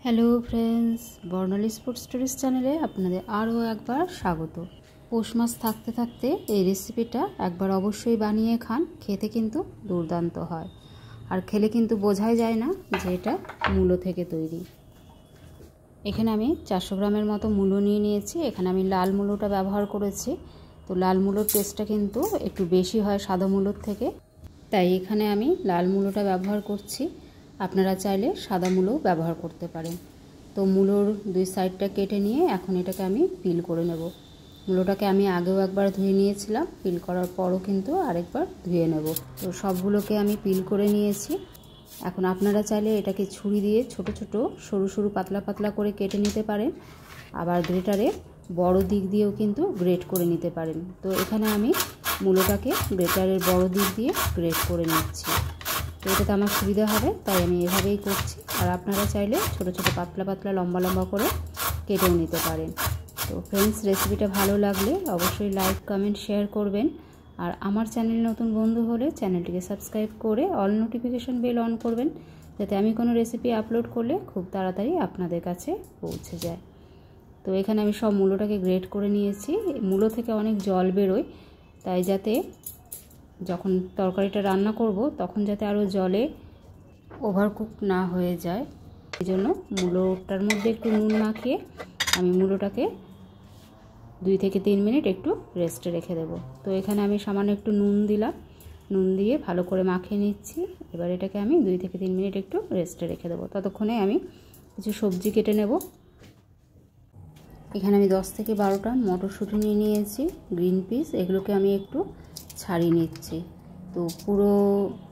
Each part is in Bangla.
হ্যালো ফ্রেন্ডস, বর্ণালী স্পোর্ট স্টোরিজ চ্যানেলে আপনাদের আরও একবার স্বাগত। পৌষ মাস থাকতে থাকতে এই রেসিপিটা একবার অবশ্যই বানিয়ে খান, খেতে কিন্তু দুর্দান্ত হয়। আর খেলে কিন্তু বোঝাই যায় না যে এটা মূলো থেকে তৈরি। এখানে আমি 400 গ্রামের মতো মূলো নিয়ে নিয়েছি। এখানে আমি লাল মূলোটা ব্যবহার করেছি। তো লাল মূলোর টেস্টটা কিন্তু একটু বেশি হয় সাদা মূলোর থেকে, তাই এখানে আমি লাল মূলোটা ব্যবহার করছি। আপনারা চাইলে সাদা মূলো ব্যবহার করতে পারেন। তো মূলোর দুই সাইডটা কেটে নিয়ে এখন এটাকে আমি পিল করে নেব। মূলোটাকে আমি আগেও একবার ধুয়ে নিয়েছিলাম, পিল করার পরও কিন্তু আরেকবার ধুয়ে নেব। তো সবগুলোকে আমি পিল করে নিয়েছি। এখন আপনারা চাইলে এটাকে ছুরি দিয়ে ছোট ছোট সরু সরু পাতলা পাতলা করে কেটে নিতে পারেন, আবার গ্রেটারে বড় দিক দিয়েও কিন্তু গ্রেট করে নিতে পারেন। তো এখানে আমি মূলোটাকে গ্রেটারের বড় দিক দিয়ে গ্রেট করে নিচ্ছি। তো এটাতে আমার সুবিধা হবে, তাই আমি এভাবেই করছি। আর আপনারা চাইলে ছোট ছোট পাতলা পাতলা লম্বা লম্বা করে কেটেও নিতে পারেন। তো ফ্রেন্ডস, রেসিপিটা ভালো লাগলে অবশ্যই লাইক কমেন্ট শেয়ার করবেন। আর আমার চ্যানেল নতুন বন্ধু হলে চ্যানেলটিকে সাবস্ক্রাইব করে অল নোটিফিকেশন বেল অন করবেন, যাতে আমি কোনো রেসিপি আপলোড করলে খুব তাড়াতাড়ি আপনাদের কাছে পৌঁছে যায়। তো এখানে আমি সব মূলোটাকে গ্রেট করে নিয়েছি। মূলো থেকে অনেক জল বেরোয়, তাই যাতে যখন তরকারিটা রান্না করব তখন যাতে আরও জলে ওভারকুক না হয়ে যায়, এই জন্য মূলোটার মধ্যে একটু নুন মাখিয়ে আমি মূলোটাকে 2 থেকে 3 মিনিট একটু রেস্টে রেখে দেব। তো এখানে আমি সামান্য একটু নুন দিলাম, নুন দিয়ে ভালো করে মাখিয়ে নিচ্ছি। এবার এটাকে আমি 2 থেকে 3 মিনিট একটু রেস্টে রেখে দেবো। ততক্ষণে আমি কিছু সবজি কেটে নেব। এখানে আমি 10 থেকে 12টা মটরশুঁটি নিয়ে নিয়েছি, গ্রিন পিস। এগুলোকে আমি একটু ছাড়িয়ে নিচ্ছি। তো পুরো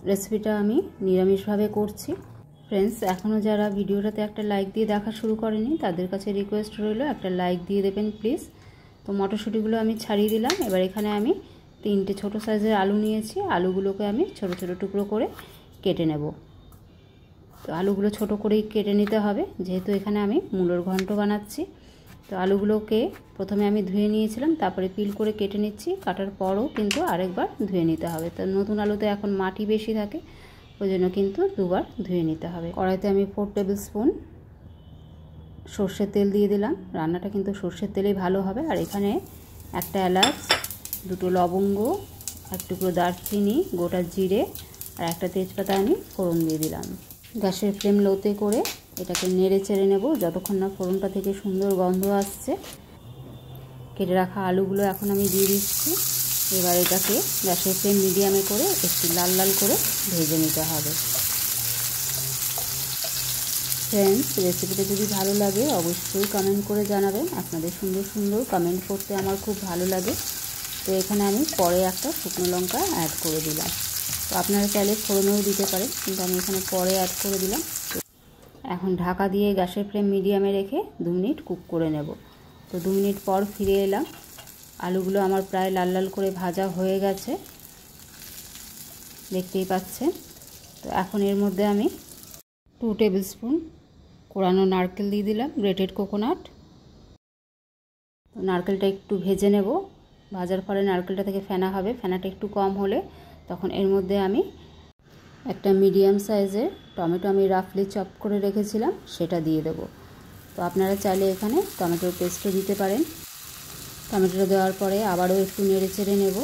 রেসিপিটা আমি নিরামিষভাবে করছি। ফ্রেন্ডস, এখনও যারা ভিডিওটাতে একটা লাইক দিয়ে দেখা শুরু করেনি তাদের কাছে রিকোয়েস্ট রইল, একটা লাইক দিয়ে দেবেন প্লিজ। তো মটরশুঁটিগুলো আমি ছাড়িয়ে দিলাম। এবার এখানে আমি 3টে ছোটো সাইজের আলু নিয়েছি। আলুগুলোকে আমি ছোট ছোট টুকরো করে কেটে নেব। তো আলুগুলো ছোট করেই কেটে নিতে হবে, যেহেতু এখানে আমি মূলোর ঘন্ট বানাচ্ছি। তো আলুগুলোকে প্রথমে আমি ধুয়ে নিয়েছিলাম, তারপরে পিল করে কেটে নিচ্ছি। কাটার পরও কিন্তু আরেকবার ধুয়ে নিতে হবে। তো নতুন আলুতে এখন মাটি বেশি থাকে, ওই জন্য কিন্তু 2বার ধুয়ে নিতে হবে। কড়াইতে আমি 4 টেবিল স্পুন সর্ষের তেল দিয়ে দিলাম। রান্নাটা কিন্তু সর্ষের তেলেই ভালো হবে। আর এখানে একটা এলাচ, 2টো লবঙ্গ, 1 টুকরো দারচিনি, গোটা জিরে আর একটা তেজপাতা আমি ফোড়ন দিয়ে দিলাম। গ্যাসের ফ্লেম লোতে করে এটাকে নেড়ে চেড়ে নেব যতক্ষণ না ফোড়নটা থেকে সুন্দর গন্ধ আসছে। কেটে রাখা আলুগুলো এখন আমি দিয়ে দিচ্ছি। এবার এটাকে গ্যাসের ফ্লেম মিডিয়ামে করে একটু লাল লাল করে ভেজে নিতে হবে। ফ্রেন্ডস, রেসিপিটা যদি ভালো লাগে অবশ্যই কমেন্ট করে জানাবেন। আপনাদের সুন্দর সুন্দর কমেন্ট করতে আমার খুব ভালো লাগে। তো এখানে আমি পরে একটা শুকনো লঙ্কা অ্যাড করে দিলাম। তো আপনারা চাইলে ফোড়নেও দিতে পারেন, কিন্তু আমি এখানে পরে অ্যাড করে দিলাম। এখন ঢাকা দিয়ে গ্যাসের ফ্লেম মিডিয়ামে রেখে 2 মিনিট কুক করে নেব। তো 2 মিনিট পর ফিরে এলাম। আলুগুলো আমার প্রায় লাল লাল করে ভাজা হয়ে গেছে, দেখতেই পাচ্ছেন। তো এখন এর মধ্যে আমি 2 টেবিল স্পুন কোরানো নারকেল দিয়ে দিলাম, গ্রেটেড কোকোনাট। নারকেলটা একটু ভেজে নেব। ভাজার পরে নারকেলটা থেকে ফেনা হবে, ফেনাটা একটু কম হলে তখন এর মধ্যে আমি একটা মিডিয়াম সাইজের টমেটো আমি রাফলি চপ করে রেখেছিলাম, সেটা দিয়ে দেব। তো আপনারা চাইলে এখানে টমেটোর পেস্টও দিতে পারেন। টমেটোটা দেওয়ার পরে আবারও একটু নেড়ে চেড়ে নেব।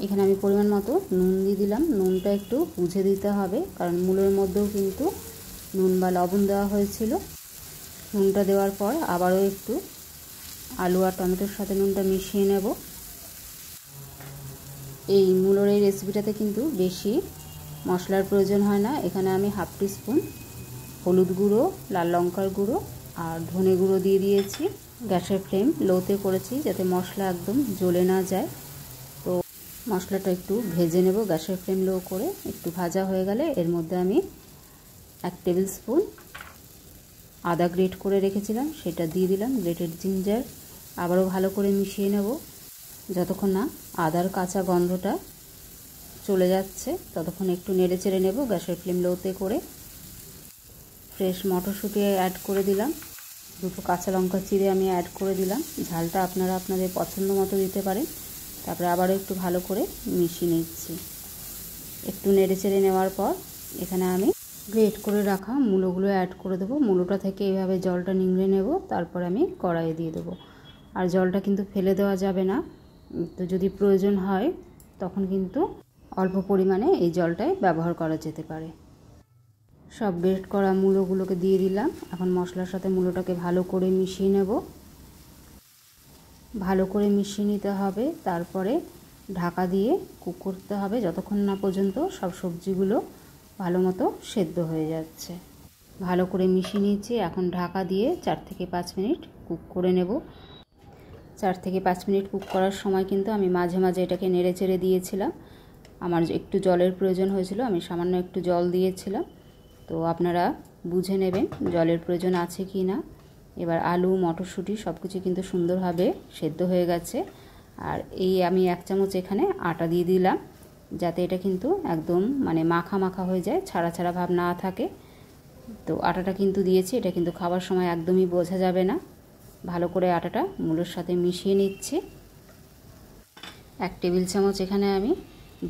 এখানে আমি পরিমাণ মতো নুন দিয়ে দিলাম। নুনটা একটু বুঝে দিতে হবে, কারণ মূলোর মধ্যেও কিন্তু নুন বা লবণ দেওয়া হয়েছিল। নুনটা দেওয়ার পর আবারও একটু আলু আর টমেটোর সাথে নুনটা মিশিয়ে নেব। এই মূলোর এই রেসিপিটাতে কিন্তু বেশি মশলার প্রয়োজন হয় না। এখানে আমি 1/2 টিস্পুন হলুদ গুঁড়ো, লাল লঙ্কার গুঁড়ো আর ধনে গুঁড়ো দিয়ে দিয়েছি। গ্যাসের ফ্লেম লোতে করেছি যাতে মশলা একদম জ্বলে না যায়। তো মশলাটা একটু ভেজে নেব। গ্যাসের ফ্লেম লো করে একটু ভাজা হয়ে গেলে এর মধ্যে আমি 1 টেবিল স্পুন আদা গ্রেট করে রেখেছিলাম, সেটা দিয়ে দিলাম, গ্রেটেড জিঞ্জার। আবারও ভালো করে মিশিয়ে নেব যতক্ষণ না আদার কাঁচা গন্ধটা চলে যাচ্ছে, ততক্ষণ একটু নেড়ে চেড়ে নেব গ্যাসের ফ্লেম লোতে করে। ফ্রেশ মটরশুঁটি অ্যাড করে দিলাম, 2টো কাঁচা লঙ্কা চিড়ে আমি অ্যাড করে দিলাম। ঝালটা আপনারা আপনাদের পছন্দ মতো দিতে পারেন। তারপরে আবারও একটু ভালো করে মিশিয়ে নিচ্ছি। একটু নেড়ে চেড়ে নেওয়ার পর এখানে আমি গ্রেট করে রাখা মূলোগুলো অ্যাড করে দেবো। মূলোটা থেকে এইভাবে জলটা নিংড়ে নেব, তারপর আমি কড়াইয়ে দিয়ে দেবো। আর জলটা কিন্তু ফেলে দেওয়া যাবে না, তো যদি প্রয়োজন হয় তখন কিন্তু অল্প পরিমাণে এই জলটাই ব্যবহার করা যেতে পারে। সব গ্রেট করা মূলোগুলোকে দিয়ে দিলাম। এখন মশলার সাথে মূলোটাকে ভালো করে মিশিয়ে নেব। ভালো করে মিশিয়ে নিতে হবে, তারপরে ঢাকা দিয়ে কুক করতে হবে যতক্ষণ না পর্যন্ত সব সবজিগুলো ভালো মতো সেদ্ধ হয়ে যাচ্ছে। ভালো করে মিশিয়ে নিয়েছি, এখন ঢাকা দিয়ে 4 থেকে 5 মিনিট কুক করে নেব। 4 থেকে 5 মিনিট কুক করার সময় কিন্তু আমি মাঝে মাঝে এটাকে নেড়ে চেড়ে দিয়েছিলাম। আমার একটু জলের প্রয়োজন হয়েছিল, আমি সামান্য একটু জল দিয়েছিলাম, তো আপনারা বুঝে নেবেন জলের প্রয়োজন আছে কি না। এবার আলু মটরশুঁটি সব কিছু কিন্তু সুন্দরভাবে সেদ্ধ হয়ে গেছে। আর এই আমি 1 চামচ এখানে আটা দিয়ে দিলাম, যাতে এটা কিন্তু একদম মানে মাখা মাখা হয়ে যায়, ছাড়া ছাড়া ভাব না থাকে। তো আটাটা কিন্তু দিয়েছি, এটা কিন্তু খাবার সময় একদমই বোঝা যাবে না। ভালো করে আটাটা মূলোর সাথে মিশিয়ে নিচ্ছি। 1 টেবিল চামচ এখানে আমি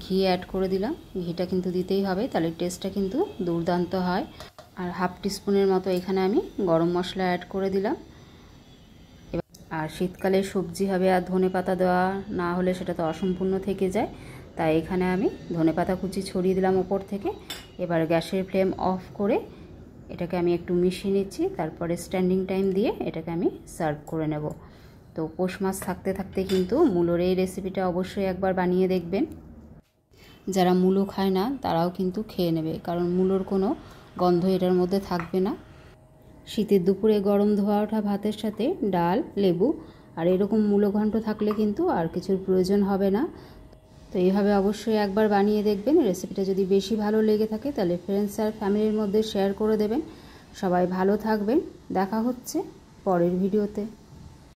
ঘি অ্যাড করে দিলাম। ঘিটা কিন্তু দিতেই হবে, তাহলে টেস্টটা কিন্তু দুর্দান্ত হয়। আর হাফ টিস্পুনের মতো এখানে আমি গরম মশলা অ্যাড করে দিলাম। আর শীতকালে সবজি হবে আর ধনেপাতা দেওয়া না হলে সেটা তো অসম্পূর্ণ থেকে যায়, তাই এখানে আমি ধনেপাতা কুচি ছড়িয়ে দিলাম ওপর থেকে। এবার গ্যাসের ফ্লেম অফ করে এটাকে আমি একটু মিশিয়ে নিচ্ছি, তারপরে স্ট্যান্ডিং টাইম দিয়ে এটাকে আমি সার্ভ করে নেব। তো পৌষ মাস থাকতে থাকতে কিন্তু মূলোর এই রেসিপিটা অবশ্যই একবার বানিয়ে দেখবেন। যারা মূলো খায় না তারাও কিন্তু খেয়ে নেবে, কারণ মূলোর কোনো গন্ধ এটার মধ্যে থাকবে না। শীতের দুপুরে গরম ধোয়া ওঠা ভাতের সাথে ডাল, লেবু আর এরকম মূলো ঘন্ট থাকলে কিন্তু আর কিছুর প্রয়োজন হবে না। তো এইভাবে অবশ্যই একবার বানিয়ে দেখবেন। রেসিপিটা যদি বেশি ভালো লেগে থাকে তাহলে ফ্রেন্ডস আর ফ্যামিলির মধ্যে শেয়ার করে দেবেন। সবাই ভালো থাকবেন, দেখা হচ্ছে পরের ভিডিওতে।